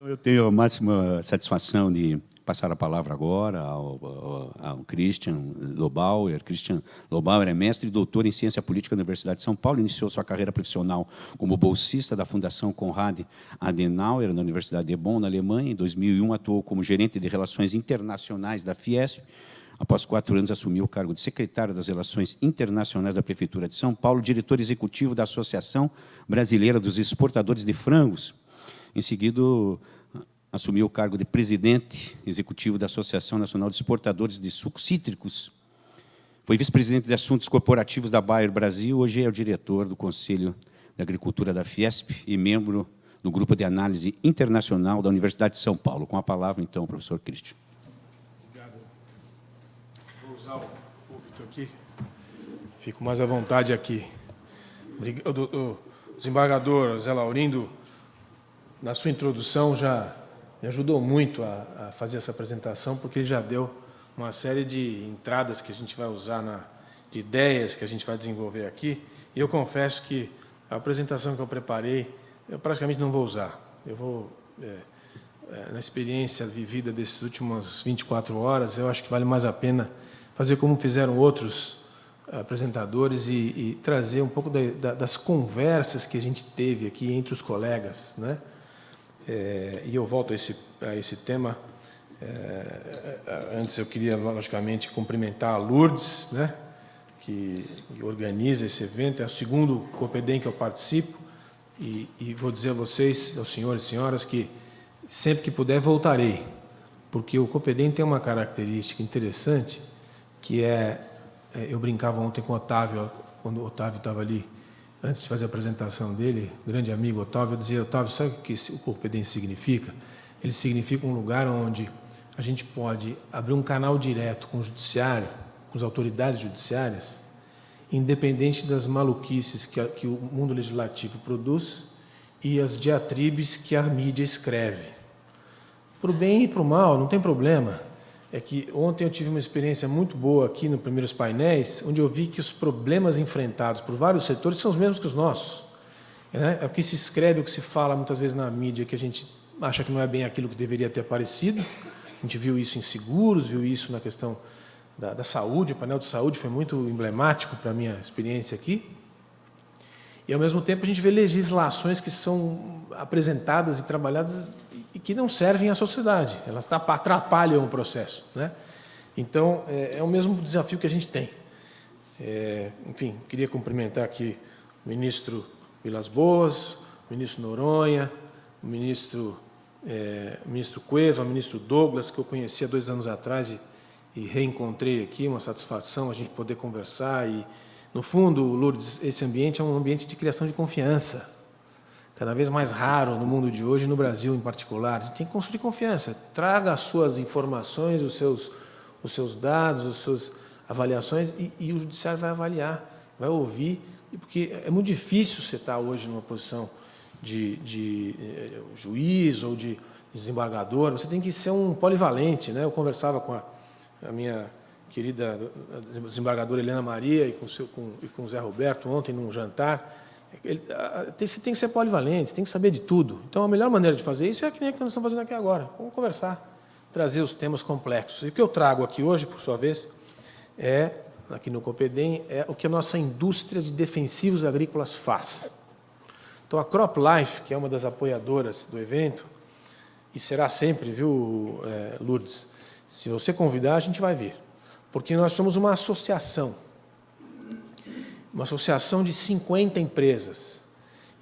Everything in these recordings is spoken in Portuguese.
Eu tenho a máxima satisfação de passar a palavra agora ao Christian Lobauer. Christian Lobauer é mestre e doutor em Ciência Política na Universidade de São Paulo. Iniciou sua carreira profissional como bolsista da Fundação Konrad Adenauer, na Universidade de Bonn, na Alemanha. Em 2001, atuou como gerente de Relações Internacionais da Fiesp. Após 4 anos, assumiu o cargo de secretário das Relações Internacionais da Prefeitura de São Paulo, diretor executivo da Associação Brasileira dos Exportadores de Frangos. Em seguida, assumiu o cargo de presidente executivo da Associação Nacional de Exportadores de Sucos Cítricos. Foi vice-presidente de Assuntos Corporativos da Bayer Brasil. Hoje é o diretor do Conselho de Agricultura da Fiesp e membro do Grupo de Análise Internacional da Universidade de São Paulo. Com a palavra, então, professor Christian. Obrigado. Vou usar o púlpito aqui. Fico mais à vontade aqui. O desembargador Zé Laurindo, na sua introdução, já me ajudou muito a fazer essa apresentação, porque ele já deu uma série de entradas que a gente vai usar, de ideias que a gente vai desenvolver aqui. E eu confesso que a apresentação que eu preparei, eu praticamente não vou usar. Eu vou, na experiência vivida dessas últimas 24 horas, eu acho que vale mais a pena fazer como fizeram outros apresentadores e trazer um pouco das conversas que a gente teve aqui entre os colegas, né? E eu volto a esse tema. Antes eu queria, logicamente, cumprimentar a Lourdes, né, que organiza esse evento. É o segundo Copedem que eu participo. E vou dizer a vocês, aos senhores e senhoras, que sempre que puder voltarei, porque o Copedem tem uma característica interessante, que eu brincava ontem com o Otávio, quando o Otávio estava ali, antes de fazer a apresentação dele, grande amigo Otávio, eu dizia: Otávio, sabe o que o Copedem significa? Ele significa um lugar onde a gente pode abrir um canal direto com o judiciário, com as autoridades judiciárias, independente das maluquices que o mundo legislativo produz e as diatribes que a mídia escreve. Para o bem e para o mal, não tem problema. É que ontem eu tive uma experiência muito boa aqui nos primeiros painéis, onde eu vi que os problemas enfrentados por vários setores são os mesmos que os nossos. É o que se escreve, o que se fala muitas vezes na mídia, que a gente acha que não é bem aquilo que deveria ter aparecido. A gente viu isso em seguros, viu isso na questão da saúde. O painel de saúde foi muito emblemático para a minha experiência aqui. E, ao mesmo tempo, a gente vê legislações que são apresentadas e trabalhadas e que não servem à sociedade. Elas atrapalham o processo, né? Então, é o mesmo desafio que a gente tem. Enfim, queria cumprimentar aqui o ministro Vilas Boas, o ministro Noronha, o ministro Cueva, o ministro Douglas, que eu conheci há 2 anos atrás e reencontrei aqui. Uma satisfação a gente poder conversar. E, no fundo, Lourdes, esse ambiente é um ambiente de criação de confiança, cada vez mais raro no mundo de hoje, no Brasil em particular. A gente tem que construir confiança. Traga as suas informações, os seus dados, as suas avaliações, e o judiciário vai avaliar, vai ouvir, porque é muito difícil você estar hoje numa posição de juiz ou de desembargador. Você tem que ser um polivalente, né? Eu conversava com a minha querida desembargadora Helena Maria e com o Zé Roberto ontem num jantar. Você tem que ser polivalente, tem que saber de tudo. Então, a melhor maneira de fazer isso é que nem que nós estamos fazendo aqui agora. Vamos conversar, trazer os temas complexos. E o que eu trago aqui hoje, por sua vez, aqui no Copedem, é o que a nossa indústria de defensivos agrícolas faz. Então, a CropLife, que é uma das apoiadoras do evento, e será sempre, viu, Lourdes? Se você convidar, a gente vai vir. Porque nós somos uma associação de 50 empresas.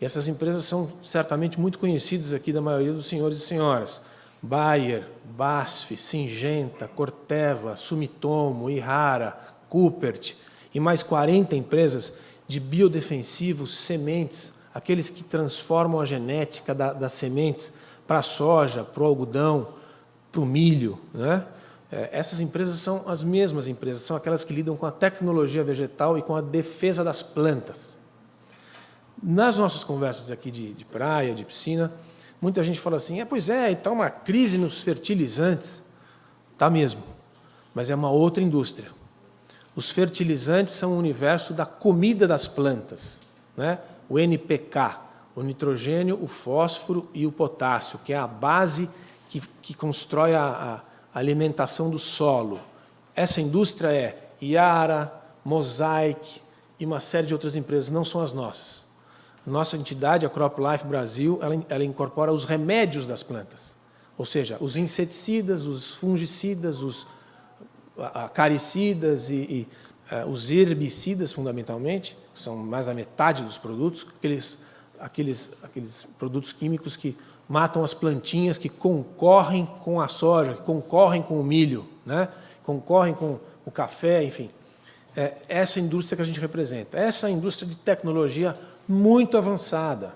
E essas empresas são certamente muito conhecidas aqui da maioria dos senhores e senhoras. Bayer, BASF, Syngenta, Corteva, Sumitomo, Ihara, Coopert e mais 40 empresas de biodefensivos, sementes, aqueles que transformam a genética das sementes para a soja, para o algodão, para o milho, né? Essas empresas são as mesmas empresas, são aquelas que lidam com a tecnologia vegetal e com a defesa das plantas. Nas nossas conversas aqui de praia, de piscina, muita gente fala assim: pois é, está uma crise nos fertilizantes. Está mesmo, mas é uma outra indústria. Os fertilizantes são o universo da comida das plantas, né? O NPK, o nitrogênio, o fósforo e o potássio, que é a base que constrói a alimentação do solo. Essa indústria é Yara, Mosaic e uma série de outras empresas, não são as nossas. A nossa entidade, a CropLife Brasil, ela incorpora os remédios das plantas, ou seja, os inseticidas, os fungicidas, os acaricidas e os herbicidas, fundamentalmente, que são mais da metade dos produtos, aqueles produtos químicos que matam as plantinhas, que concorrem com a soja, que concorrem com o milho, né? Concorrem com o café, enfim. É essa indústria que a gente representa. Essa indústria de tecnologia muito avançada.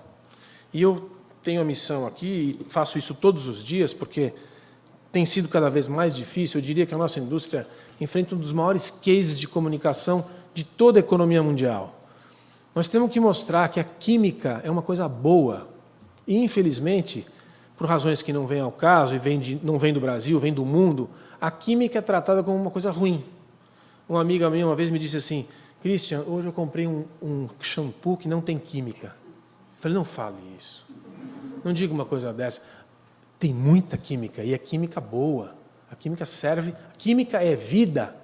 E eu tenho a missão aqui, e faço isso todos os dias, porque tem sido cada vez mais difícil. Eu diria que a nossa indústria enfrenta um dos maiores cases de comunicação de toda a economia mundial. Nós temos que mostrar que a química é uma coisa boa. E, infelizmente, por razões que não vêm ao caso, e não vem do Brasil, vem do mundo, a química é tratada como uma coisa ruim. Uma amiga minha uma vez me disse assim: Christian, hoje eu comprei um shampoo que não tem química. Eu falei, não fale isso. Não diga uma coisa dessa. Tem muita química, e é química boa. A química serve, a química é vida,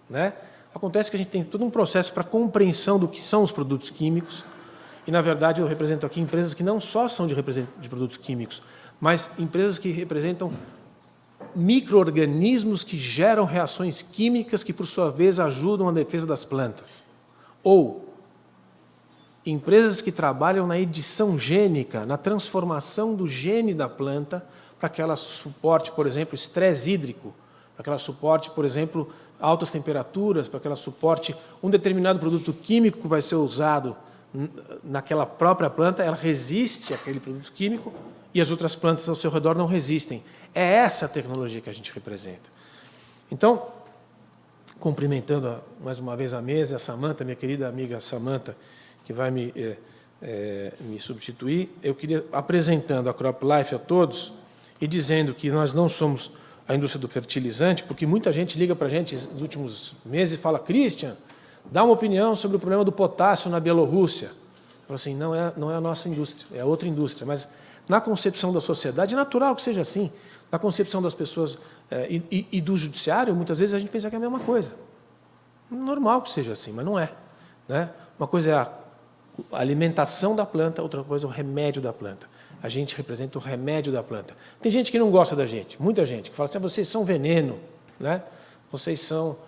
né? Acontece que a gente tem todo um processo para compreensão do que são os produtos químicos, e, na verdade, eu represento aqui empresas que não só são de produtos químicos, mas empresas que representam micro-organismos que geram reações químicas que, por sua vez, ajudam a defesa das plantas. Ou empresas que trabalham na edição gênica, na transformação do gene da planta, para que ela suporte, por exemplo, estresse hídrico, para que ela suporte, por exemplo, altas temperaturas, para que ela suporte um determinado produto químico que vai ser usado naquela própria planta, ela resiste àquele produto químico e as outras plantas ao seu redor não resistem. É essa a tecnologia que a gente representa. Então, cumprimentando mais uma vez a mesa, a Samantha, minha querida amiga Samantha, que vai me substituir, eu queria, apresentando a CropLife a todos e dizendo que nós não somos a indústria do fertilizante, porque muita gente liga para a gente nos últimos meses e fala: Christian, dá uma opinião sobre o problema do potássio na Bielorrússia. Eu falo assim, não é a nossa indústria, é outra indústria, mas na concepção da sociedade é natural que seja assim. Na concepção das pessoas e do judiciário, muitas vezes a gente pensa que é a mesma coisa. Normal que seja assim, mas não é, né? Uma coisa é a alimentação da planta, outra coisa é o remédio da planta. A gente representa o remédio da planta. Tem gente que não gosta da gente, muita gente, que fala assim, vocês são veneno, né? Vocês são...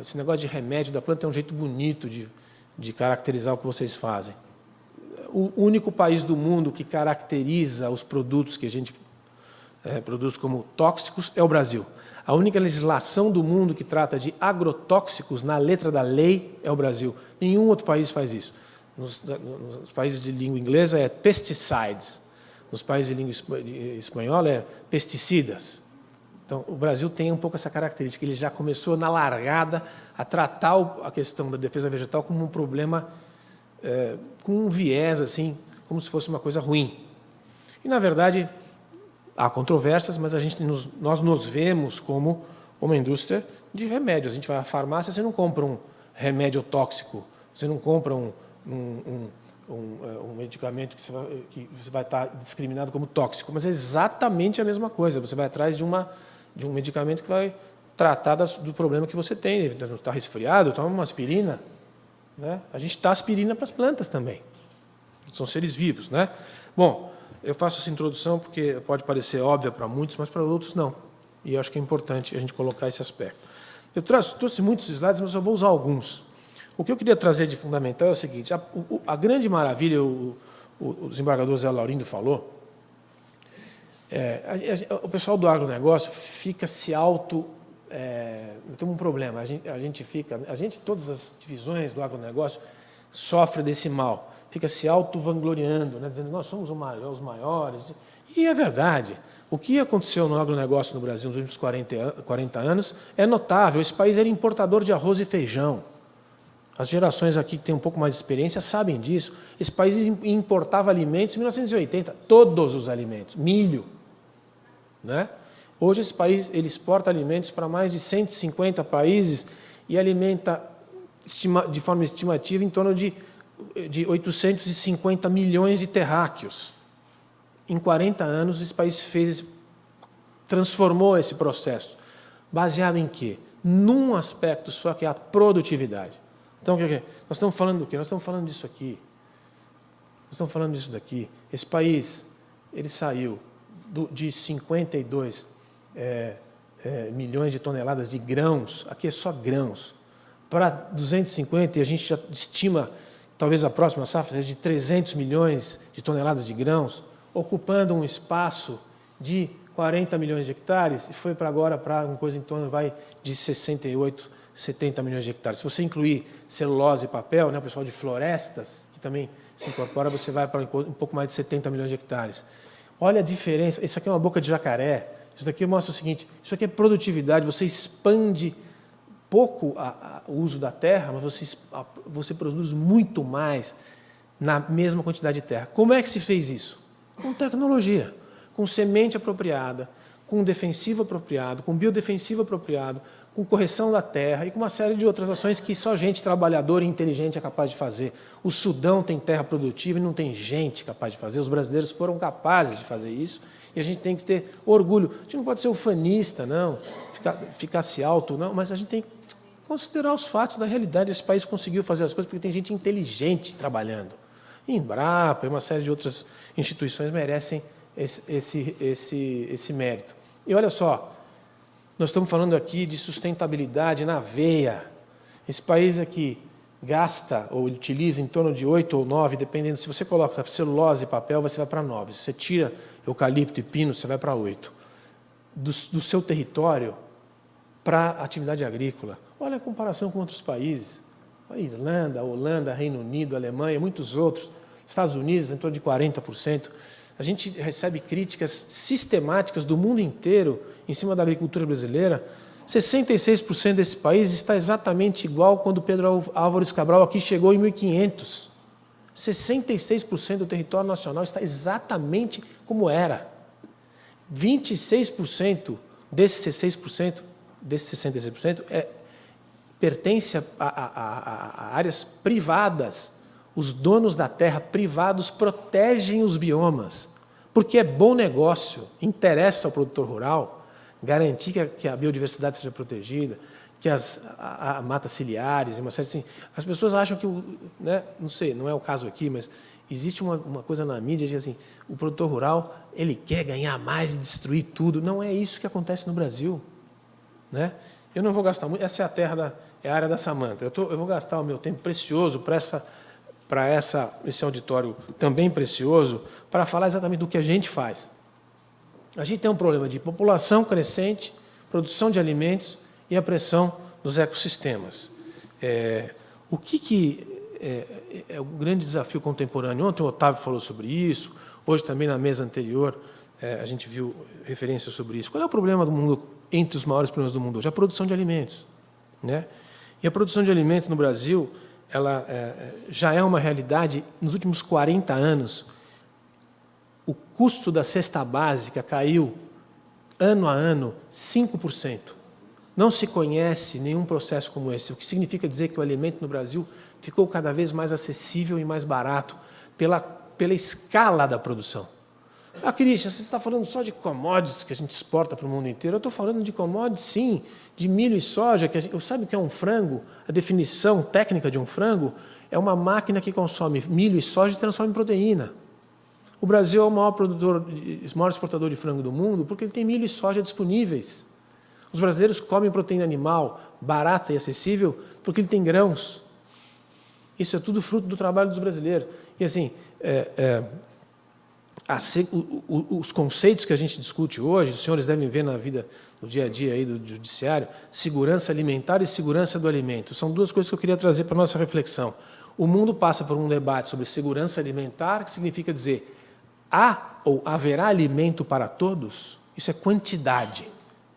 esse negócio de remédio da planta é um jeito bonito de caracterizar o que vocês fazem. O único país do mundo que caracteriza os produtos que a gente produz como tóxicos é o Brasil. A única legislação do mundo que trata de agrotóxicos na letra da lei é o Brasil. Nenhum outro país faz isso. Nos países de língua inglesa é pesticides. Nos países de língua espanhola é pesticidas. Então, o Brasil tem um pouco essa característica. Ele já começou na largada a tratar a questão da defesa vegetal como um problema com um viés, assim, como se fosse uma coisa ruim. E, na verdade, há controvérsias, mas nós nos vemos como uma indústria de remédios. A gente vai à farmácia, você não compra um remédio tóxico, você não compra um medicamento que você vai estar discriminado como tóxico, mas é exatamente a mesma coisa. Você vai atrás de um medicamento que vai tratar do problema que você tem. Está resfriado, toma uma aspirina, né? A gente dá aspirina para as plantas também. São seres vivos, né? Bom, eu faço essa introdução porque pode parecer óbvia para muitos, mas para outros não. E eu acho que é importante a gente colocar esse aspecto. Eu trouxe muitos slides, mas eu vou usar alguns. O que eu queria trazer de fundamental é o seguinte: a grande maravilha, o desembargador Zé Laurindo falou, o pessoal do agronegócio fica se tem um problema, todas as divisões do agronegócio sofrem desse mal, fica se auto-vangloriando, né, dizendo nós somos os maiores. E é verdade. O que aconteceu no agronegócio no Brasil nos últimos 40 anos é notável. Esse país era importador de arroz e feijão. As gerações aqui que têm um pouco mais de experiência sabem disso. Esse país importava alimentos em 1980, todos os alimentos, milho, né? Hoje esse país ele exporta alimentos para mais de 150 países e alimenta de forma estimativa em torno de de 850 milhões de terráqueos. Em 40 anos, esse país transformou esse processo. Baseado em quê? Num aspecto só, que é a produtividade. Então, nós estamos falando do quê? Nós estamos falando disso aqui. Nós estamos falando disso daqui. Esse país, ele saiu de 52 milhões de toneladas de grãos, aqui é só grãos, para 250, e a gente já estima, talvez a próxima safra, de 300 milhões de toneladas de grãos, ocupando um espaço de 40 milhões de hectares, e foi para agora para uma coisa em torno de 68, 70 milhões de hectares. Se você incluir celulose e papel, né, o pessoal de florestas, que também se incorpora, você vai para um pouco mais de 70 milhões de hectares. Olha a diferença, isso aqui é uma boca de jacaré, isso daqui mostra o seguinte, isso aqui é produtividade, você expande pouco o uso da terra, mas você produz muito mais na mesma quantidade de terra. Como é que se fez isso? Com tecnologia, com semente apropriada, com defensivo apropriado, com biodefensivo apropriado, com correção da terra e com uma série de outras ações que só gente trabalhadora e inteligente é capaz de fazer. O Sudão tem terra produtiva e não tem gente capaz de fazer. Os brasileiros foram capazes de fazer isso e a gente tem que ter orgulho. A gente não pode ser ufanista, não, ficar-se alto, não, mas a gente tem que considerar os fatos da realidade. Esse país conseguiu fazer as coisas porque tem gente inteligente trabalhando. E Embrapa e uma série de outras instituições merecem esse mérito. E olha só, nós estamos falando aqui de sustentabilidade na veia. Esse país aqui gasta ou utiliza em torno de 8 ou 9, dependendo, se você coloca celulose e papel, você vai para 9. Se você tira eucalipto e pino, você vai para 8. Do seu território para a atividade agrícola. Olha a comparação com outros países. A Irlanda, a Holanda, Reino Unido, a Alemanha, muitos outros. Estados Unidos, em torno de 40%. A gente recebe críticas sistemáticas do mundo inteiro em cima da agricultura brasileira. 66% desse país está exatamente igual quando Pedro Álvares Cabral aqui chegou em 1500. 66% do território nacional está exatamente como era. 26% desses 66% pertence a áreas privadas. Os donos da terra privados protegem os biomas, porque é bom negócio, interessa ao produtor rural garantir que a biodiversidade seja protegida, que a matas ciliares, uma série assim. As pessoas acham que, né, não sei, não é o caso aqui, mas existe uma coisa na mídia de assim, o produtor rural ele quer ganhar mais e destruir tudo. Não é isso que acontece no Brasil, né? Eu não vou gastar muito. Essa é a área da Samanta. Eu vou gastar o meu tempo precioso para esse auditório também precioso, para falar exatamente do que a gente faz. A gente tem um problema de população crescente, produção de alimentos e a pressão dos ecossistemas. O que é o grande desafio contemporâneo? Ontem o Otávio falou sobre isso, hoje também na mesa anterior a gente viu referências sobre isso. Qual é o problema do mundo, entre os maiores problemas do mundo hoje? A produção de alimentos, né? E a produção de alimentos no Brasil, ela já é uma realidade. Nos últimos 40 anos, o custo da cesta básica caiu, ano a ano, 5%. Não se conhece nenhum processo como esse, o que significa dizer que o alimento no Brasil ficou cada vez mais acessível e mais barato pela escala da produção. Christian, você está falando só de commodities que a gente exporta para o mundo inteiro. Eu estou falando de commodities, sim, de milho e soja. Sabe o que é um frango? A definição técnica de um frango é uma máquina que consome milho e soja e transforma em proteína. O Brasil é o maior exportador de frango do mundo porque ele tem milho e soja disponíveis. Os brasileiros comem proteína animal barata e acessível porque ele tem grãos. Isso é tudo fruto do trabalho dos brasileiros. E assim, os conceitos que a gente discute hoje, os senhores devem ver na vida, no dia a dia aí do judiciário, segurança alimentar e segurança do alimento. São duas coisas que eu queria trazer para a nossa reflexão. O mundo passa por um debate sobre segurança alimentar, que significa dizer há ou haverá alimento para todos? Isso é quantidade.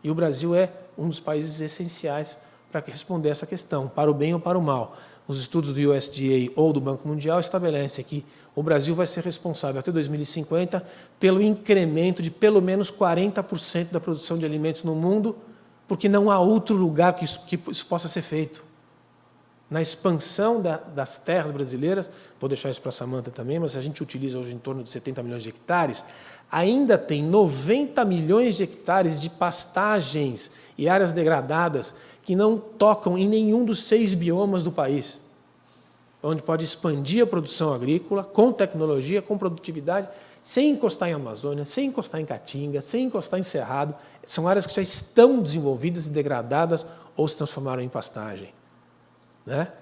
E o Brasil é um dos países essenciais para responder essa questão, para o bem ou para o mal. Os estudos do USDA ou do Banco Mundial estabelecem que o Brasil vai ser responsável até 2050 pelo incremento de pelo menos 40% da produção de alimentos no mundo, porque não há outro lugar que isso possa ser feito. na expansão das terras brasileiras, vou deixar isso para a Samanta também, mas a gente utiliza hoje em torno de 70 milhões de hectares, ainda tem 90 milhões de hectares de pastagens e áreas degradadas que não tocam em nenhum dos 6 biomas do país, onde pode expandir a produção agrícola com tecnologia, com produtividade, sem encostar em Amazônia, sem encostar em Caatinga, sem encostar em Cerrado. São áreas que já estão desenvolvidas e degradadas ou se transformaram em pastagem.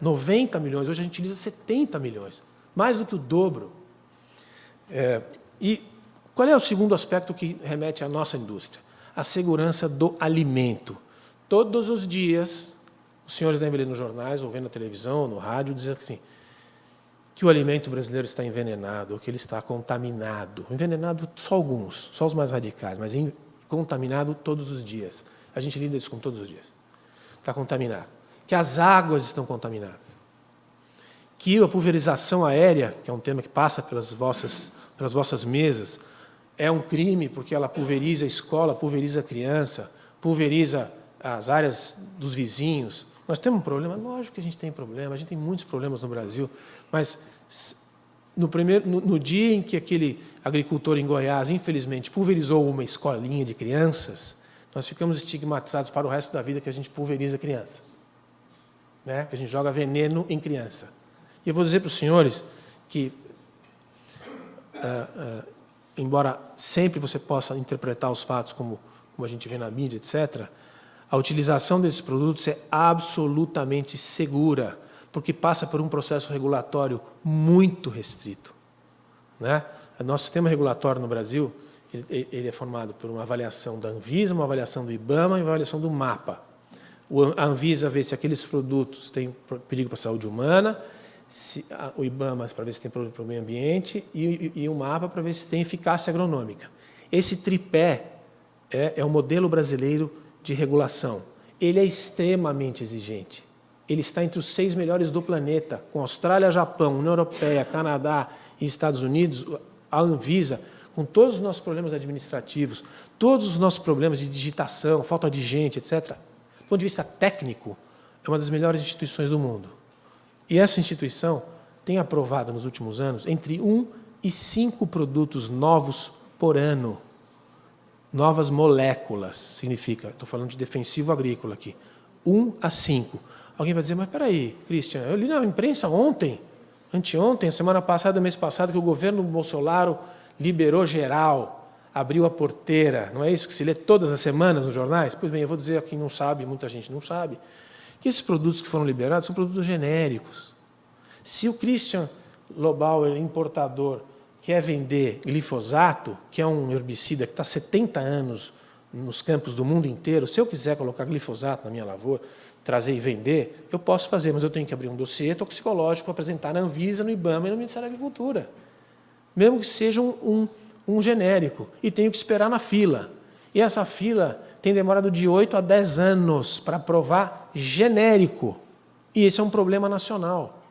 90 milhões, hoje a gente utiliza 70 milhões, mais do que o dobro. E qual é o segundo aspecto que remete à nossa indústria? A segurança do alimento. Todos os dias, os senhores devem ler nos jornais, ou ver na televisão, no rádio, dizer assim, que o alimento brasileiro está envenenado, ou que ele está contaminado. Envenenado só alguns, só os mais radicais, mas contaminado todos os dias. A gente lida isso com todos os dias. Está contaminado. Que as águas estão contaminadas, que a pulverização aérea, que é um tema que passa pelas vossas mesas, é um crime porque ela pulveriza a escola, pulveriza a criança, pulveriza as áreas dos vizinhos. Nós temos um problema, lógico que a gente tem problema, a gente tem muitos problemas no Brasil, mas no dia em que aquele agricultor em Goiás, infelizmente, pulverizou uma escolinha de crianças, nós ficamos estigmatizados para o resto da vida que a gente pulveriza a criança. Que a gente joga veneno em criança. E eu vou dizer para os senhores que, embora sempre você possa interpretar os fatos como a gente vê na mídia, etc., a utilização desses produtos é absolutamente segura, porque passa por um processo regulatório muito restrito. Nosso sistema regulatório no Brasil ele é formado por uma avaliação da Anvisa, uma avaliação do IBAMA e uma avaliação do MAPA. A Anvisa vê se aqueles produtos têm perigo para a saúde humana, o IBAMA para ver se tem problema para o meio ambiente e o MAPA para ver se tem eficácia agronômica. Esse tripé é o modelo brasileiro de regulação. Ele é extremamente exigente. Ele está entre os 6 melhores do planeta, com Austrália, Japão, União Europeia, Canadá e Estados Unidos. A Anvisa, com todos os nossos problemas administrativos, todos os nossos problemas de digitação, falta de gente, etc., do ponto de vista técnico, é uma das melhores instituições do mundo. E essa instituição tem aprovado, nos últimos anos, entre 1 e 5 produtos novos por ano. Novas moléculas, significa, estou falando de defensivo agrícola aqui, 1 a 5. Alguém vai dizer, mas espera aí, Christian, eu li na imprensa ontem, anteontem, semana passada, mês passado, que o governo Bolsonaro liberou geral, abriu a porteira, não é isso que se lê todas as semanas nos jornais? Pois bem, eu vou dizer a quem não sabe, muita gente não sabe, que esses produtos que foram liberados são produtos genéricos. Se o Christian Lobauer, importador, quer vender glifosato, que é um herbicida que está há 70 anos nos campos do mundo inteiro, se eu quiser colocar glifosato na minha lavoura, trazer e vender, eu posso fazer, mas eu tenho que abrir um dossiê toxicológico para apresentar na Anvisa, no IBAMA e no Ministério da Agricultura. Mesmo que seja um genérico, e tenho que esperar na fila. E essa fila tem demorado de 8 a 10 anos para aprovar genérico. E esse é um problema nacional.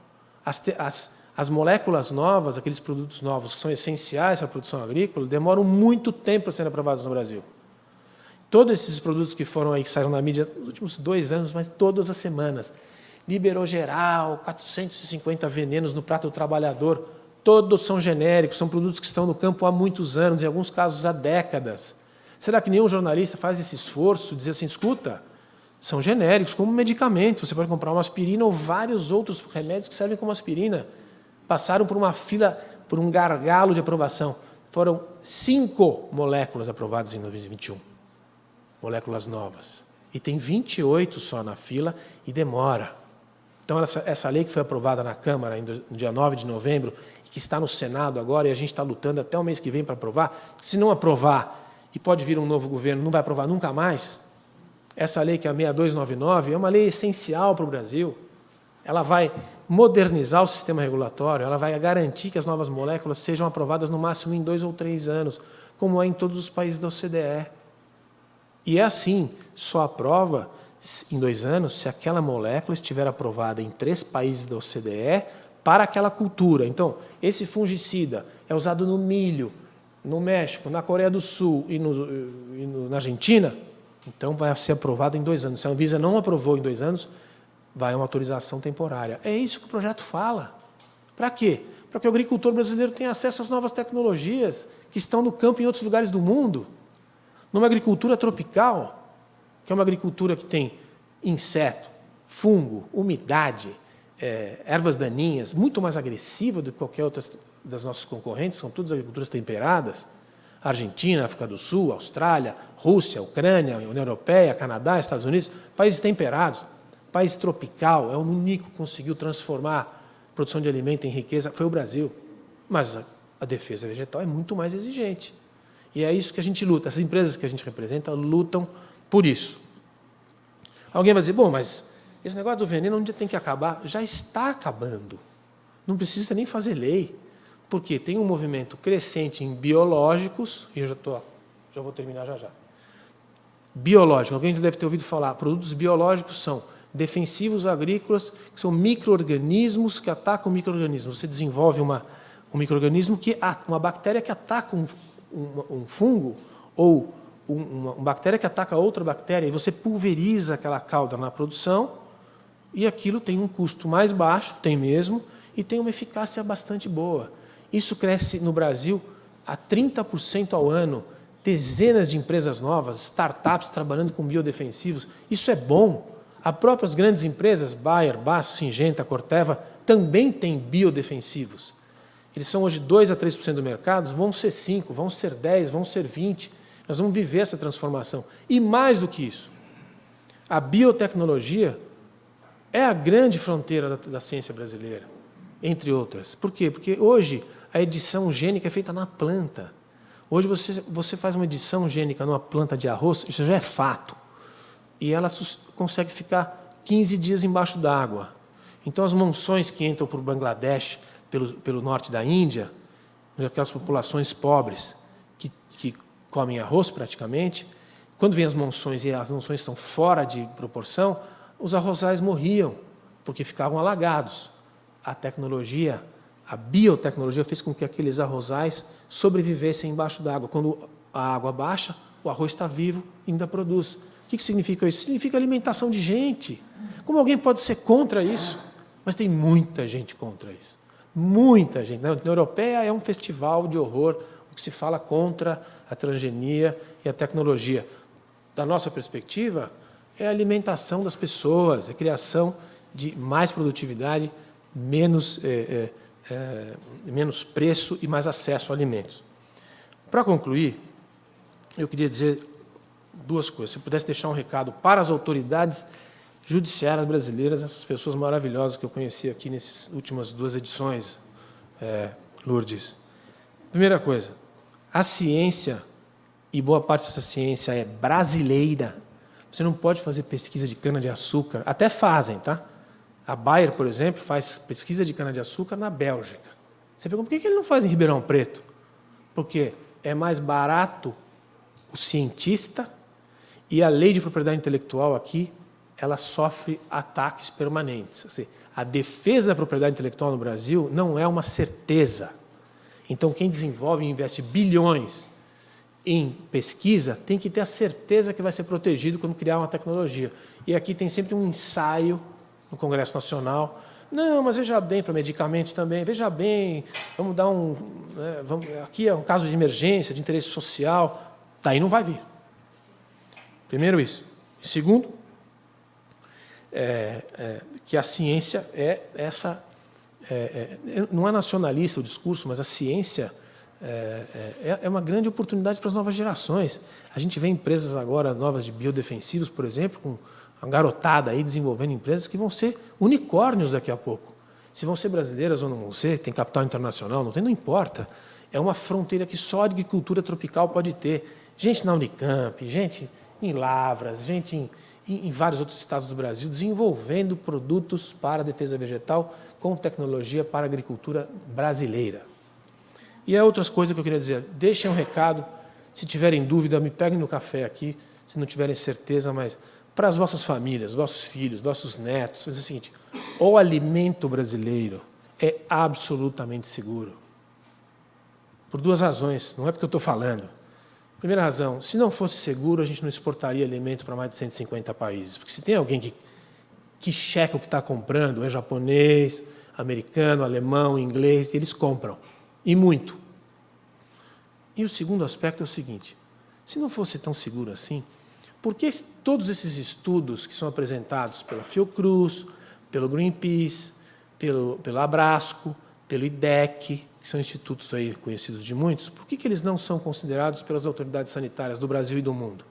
As moléculas novas, aqueles produtos novos que são essenciais para a produção agrícola, demoram muito tempo para serem aprovados no Brasil. Todos esses produtos que foram aí, que saíram na mídia nos últimos 2 anos, mas todas as semanas, liberou geral, 450 venenos no prato do trabalhador, todos são genéricos, são produtos que estão no campo há muitos anos, em alguns casos há décadas. Será que nenhum jornalista faz esse esforço de dizer assim, escuta, são genéricos, como medicamento, você pode comprar uma aspirina ou vários outros remédios que servem como aspirina. Passaram por uma fila, por um gargalo de aprovação. Foram 5 moléculas aprovadas em 2021. Moléculas novas. E tem 28 só na fila e demora. Então, essa lei que foi aprovada na Câmara no dia 9 de novembro, que está no Senado agora, e a gente está lutando até o mês que vem para aprovar, se não aprovar, e pode vir um novo governo, não vai aprovar nunca mais, essa lei, que é a 6299, é uma lei essencial para o Brasil. Ela vai modernizar o sistema regulatório, ela vai garantir que as novas moléculas sejam aprovadas no máximo em 2 ou 3 anos, como é em todos os países da OCDE. E é assim, só aprova em 2 anos se aquela molécula estiver aprovada em 3 países da OCDE para aquela cultura. Então, esse fungicida é usado no milho, no México, na Coreia do Sul e na Argentina, então vai ser aprovado em 2 anos. Se a Anvisa não aprovou em 2 anos, vai uma autorização temporária. É isso que o projeto fala. Para quê? Para que o agricultor brasileiro tenha acesso às novas tecnologias que estão no campo em outros lugares do mundo. Numa agricultura tropical, que é uma agricultura que tem inseto, fungo, umidade, ervas daninhas, muito mais agressiva do que qualquer outra das nossas concorrentes, são todas agriculturas temperadas, Argentina, África do Sul, Austrália, Rússia, Ucrânia, União Europeia, Canadá, Estados Unidos, países temperados, país tropical, é o único que conseguiu transformar a produção de alimento em riqueza, foi o Brasil. Mas a defesa vegetal é muito mais exigente. E é isso que a gente luta, as empresas que a gente representa lutam por isso. Alguém vai dizer, bom, mas esse negócio do veneno um dia tem que acabar. Já está acabando. Não precisa nem fazer lei. Porque tem um movimento crescente em biológicos, e eu já vou terminar já. Biológico, alguém já deve ter ouvido falar, produtos biológicos são defensivos agrícolas, que são micro-organismos que atacam micro-organismos. Você desenvolve um micro-organismo, uma bactéria que ataca um fungo, ou uma bactéria que ataca outra bactéria, e você pulveriza aquela cauda na produção, e aquilo tem um custo mais baixo, tem mesmo, e tem uma eficácia bastante boa. Isso cresce no Brasil a 30% ao ano, dezenas de empresas novas, startups trabalhando com biodefensivos. Isso é bom. As próprias grandes empresas, Bayer, Basso, Syngenta, Corteva, também têm biodefensivos. Eles são hoje 2 a 3% do mercado, vão ser 5%, vão ser 10%, vão ser 20%. Nós vamos viver essa transformação. E mais do que isso, a biotecnologia é a grande fronteira da ciência brasileira, entre outras. Por quê? Porque hoje a edição gênica é feita na planta. Hoje você faz uma edição gênica numa planta de arroz, isso já é fato. E ela consegue ficar 15 dias embaixo d'água. Então as monções que entram por Bangladesh, pelo norte da Índia, aquelas populações pobres que comem arroz praticamente, quando vêm as monções e as monções estão fora de proporção, os arrozais morriam, porque ficavam alagados. A biotecnologia fez com que aqueles arrozais sobrevivessem embaixo d'água. Quando a água baixa, o arroz está vivo e ainda produz. O que significa isso? Significa alimentação de gente. Como alguém pode ser contra isso? Mas tem muita gente contra isso. Muita gente. Na União Europeia é um festival de horror, o que se fala contra a transgenia e a tecnologia. Da nossa perspectiva, é a alimentação das pessoas, é a criação de mais produtividade, menos preço e mais acesso a alimentos. Para concluir, eu queria dizer duas coisas. Se eu pudesse deixar um recado para as autoridades judiciárias brasileiras, essas pessoas maravilhosas que eu conheci aqui nessas últimas 2 edições, Lourdes. Primeira coisa, a ciência, e boa parte dessa ciência é brasileira. Você não pode fazer pesquisa de cana-de-açúcar, até fazem, tá? A Bayer, por exemplo, faz pesquisa de cana-de-açúcar na Bélgica. Você pergunta, por que ele não faz em Ribeirão Preto? Porque é mais barato o cientista e a lei de propriedade intelectual aqui, ela sofre ataques permanentes. Assim, a defesa da propriedade intelectual no Brasil não é uma certeza. Então, quem desenvolve e investe bilhões em pesquisa tem que ter a certeza que vai ser protegido quando criar uma tecnologia. E aqui tem sempre um ensaio no Congresso Nacional. Não, mas veja bem, para medicamentos também, veja bem, vamos dar aqui é um caso de emergência, de interesse social, daí não vai vir. Primeiro isso. Segundo, que a ciência não é nacionalista o discurso, mas a ciência é uma grande oportunidade para as novas gerações. A gente vê empresas agora novas de biodefensivos, por exemplo, com uma garotada aí desenvolvendo empresas que vão ser unicórnios daqui a pouco. Se vão ser brasileiras ou não vão ser, tem capital internacional, não importa. É uma fronteira que só a agricultura tropical pode ter. Gente na Unicamp, gente em Lavras, gente em vários outros estados do Brasil, desenvolvendo produtos para a defesa vegetal com tecnologia para a agricultura brasileira. E há outras coisas que eu queria dizer. Deixem um recado. Se tiverem dúvida, me peguem no café aqui, se não tiverem certeza, mas para as vossas famílias, vossos filhos, vossos netos, é o seguinte, o alimento brasileiro é absolutamente seguro. Por 2 razões, não é porque eu estou falando. Primeira razão, se não fosse seguro, a gente não exportaria alimento para mais de 150 países. Porque se tem alguém que que checa o que está comprando, é japonês, americano, alemão, inglês, e eles compram, e muito. E o segundo aspecto é o seguinte, se não fosse tão seguro assim, por que todos esses estudos que são apresentados pela Fiocruz, pelo Greenpeace, pelo Abrasco, pelo IDEC, que são institutos aí conhecidos de muitos, por que eles não são considerados pelas autoridades sanitárias do Brasil e do mundo?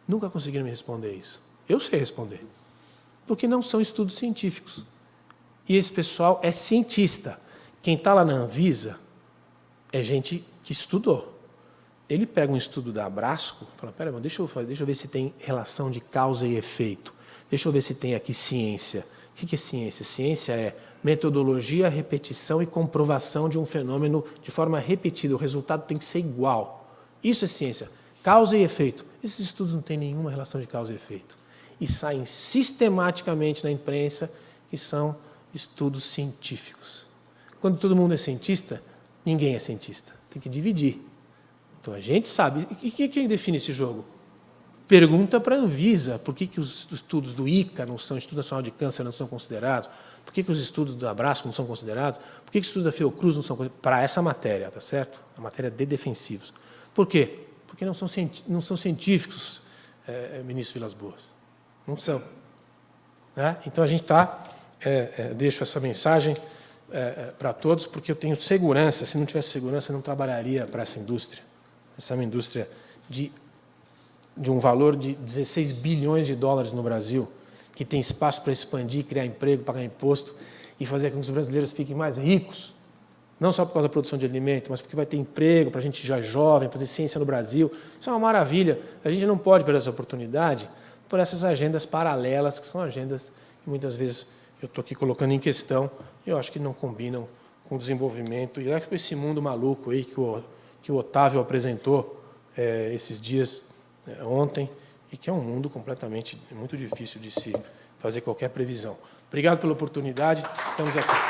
Nunca conseguiram me responder isso. Eu sei responder. Porque não são estudos científicos. E esse pessoal é cientista. Quem está lá na Anvisa é gente que estudou. Ele pega um estudo da Abrasco e fala, pera, deixa eu ver se tem relação de causa e efeito. Deixa eu ver se tem aqui ciência. O que é ciência? Ciência é metodologia, repetição e comprovação de um fenômeno de forma repetida. O resultado tem que ser igual. Isso é ciência. Causa e efeito. Esses estudos não têm nenhuma relação de causa e efeito. E saem sistematicamente na imprensa que são estudos científicos. Quando todo mundo é cientista, ninguém é cientista. Tem que dividir. Então a gente sabe. E quem define esse jogo? Pergunta para a Anvisa por que os estudos do ICA, Instituto Nacional de Câncer, não são considerados, por que os estudos do Abrasco não são considerados, por que os estudos da Fiocruz não são considerados, para essa matéria, tá certo? A matéria de defensivos. Por quê? Porque não são científicos, ministro Vilas Boas. Não são. Né? Então a gente deixo essa mensagem para todos, porque eu tenho segurança, se não tivesse segurança, eu não trabalharia para essa indústria. Essa é uma indústria de um valor de 16 bilhões de dólares no Brasil, que tem espaço para expandir, criar emprego, pagar imposto e fazer com que os brasileiros fiquem mais ricos, não só por causa da produção de alimento, mas porque vai ter emprego para a gente já jovem, fazer ciência no Brasil. Isso é uma maravilha. A gente não pode perder essa oportunidade por essas agendas paralelas, que são agendas que muitas vezes eu estou aqui colocando em questão e eu acho que não combinam com o desenvolvimento e com esse mundo maluco aí que o Otávio apresentou esses dias, ontem, e que é um mundo completamente muito difícil de se fazer qualquer previsão. Obrigado pela oportunidade, estamos aqui.